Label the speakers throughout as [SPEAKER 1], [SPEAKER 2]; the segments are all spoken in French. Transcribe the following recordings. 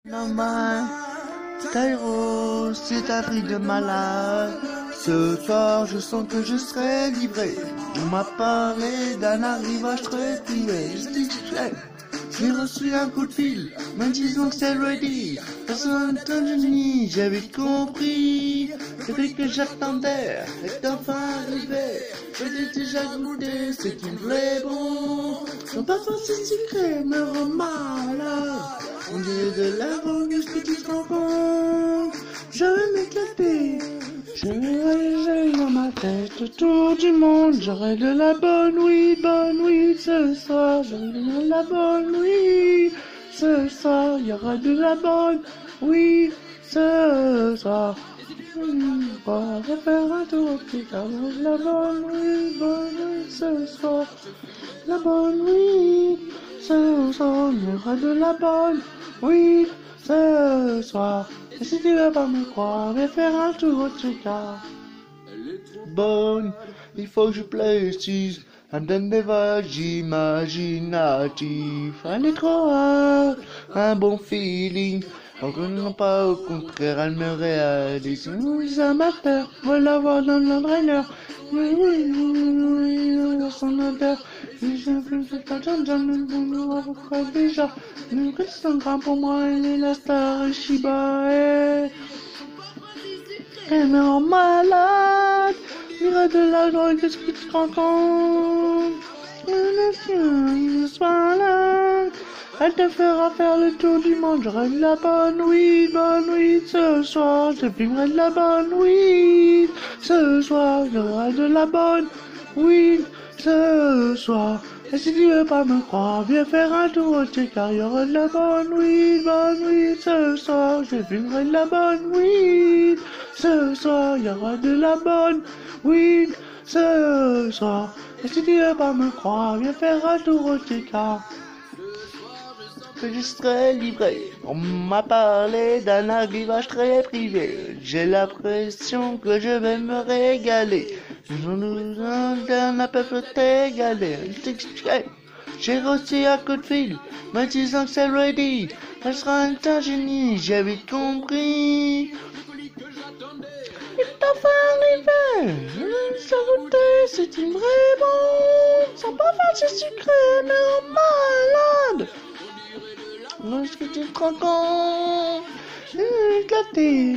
[SPEAKER 1] Normal, Tyro, c'est un prix de malade. Ce soir, je sens que je serai livré. On m'a parlé d'un arrivage très privé. J'ai reçu un coup de fil, me disant que c'est ready. Personne de génie, j'ai vite compris. Celui que j'attendais est enfin arrivé. Je l'ai déjà goûté, c'est un vrai bon. Son parfum c'est sucré, me rend malade. On dirait de la drogue, est-ce que tu te rends compte? Je vais m'éclater. Je vais voyager dans ma tête autour du monde. J'aurai de la bonne weed ce soir. J'aurai de la bonne weed ce soir. Il y aura de la bonne weed ce soir. On va faire un tour au petit car de la bonne weed ce soir. La bonne weed ce soir. Il y aura de la bonne weed ce soir. Et si tu veux pas me croire, viens faire un tour au Chica. Bonne, il faut que je précise. Elle me donne des vagues imaginatifs. Elle est trop hot, un bon feeling. Donc non pas au contraire, elle me réalise. Les amateurs veulent la voir dans le trailer. Dans son odeur. Je ne fais pas de déjà. Le Instagram pour moi, elle est la star Shiba. Elle me rend malade. Mira de la drogue, qu'est-ce que tu te rends compte? Le soir là. Elle te fera faire le tour du monde. J'aurai de la bonne weed ce soir. Je fumerai de la bonne weed ce soir. J'aurai de la bonne weed ce soir. Et si tu veux pas me croire, viens faire un tour au check car il y aura de la bonne weed ce soir. Je fumerai de la bonne weed ce soir. Il y aura de la bonne weed ce soir. Et si tu veux pas me croire, viens faire un tour au check car que je serai livré. On m'a parlé d'un arrivage très privé. J'ai l'impression que je vais me régaler. Nous d'un peu égalé. J'ai reçu un coup de fil me disant que c'est ready. Elle sera un génie, j'ai vite compris. Il est enfin arrivé. Ça goûter, c'est une vraie bombe. Son parfum c'est sucré, mais en malade. Est-ce que tu te rends compte? Éclaté.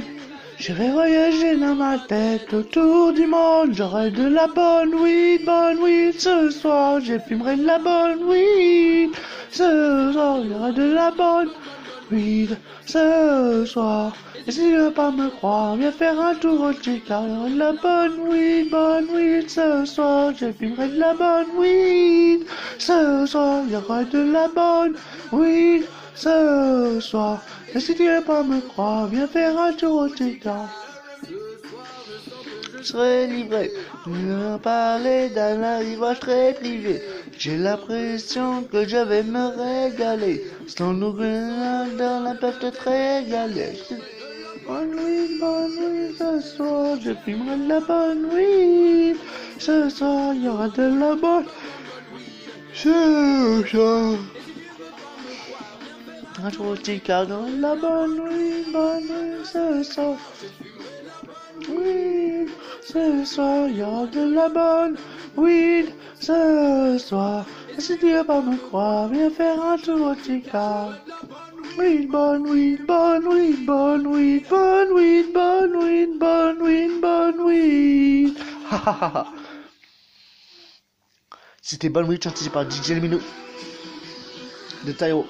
[SPEAKER 1] Je vais voyager dans ma tête autour du monde. J'aurai de la bonne weed ce soir. Je fumerai de la bonne weed ce soir. Il y aura de la bonne weed ce soir. Et si tu veux pas me croire, viens faire un tour au Chica. Il y aura de la bonne weed ce soir. Je fumerai de la bonne weed ce soir. Il y aura de la bonne weed ce soir. Et si tu veux pas me croire, viens faire un tour au Chica. Je serai livré. On parler d'un arrivage très privé. J'ai l'impression que je vais me régaler. Sans nous dans la peuvent te régaler. Bonne weed ce soir. Je fumerai de la bonne weed ce soir. Il y aura de la bonne ce soir. Un tour au Chicago, la bonne weed ce soir. Oui, ce soir, il y aura de la bonne weed ce soir. Et si tu veux pas me croire, viens faire un tour au Chicago. Bonne weed. C'était bonne weed chanté par DJ Lemino de Tyro.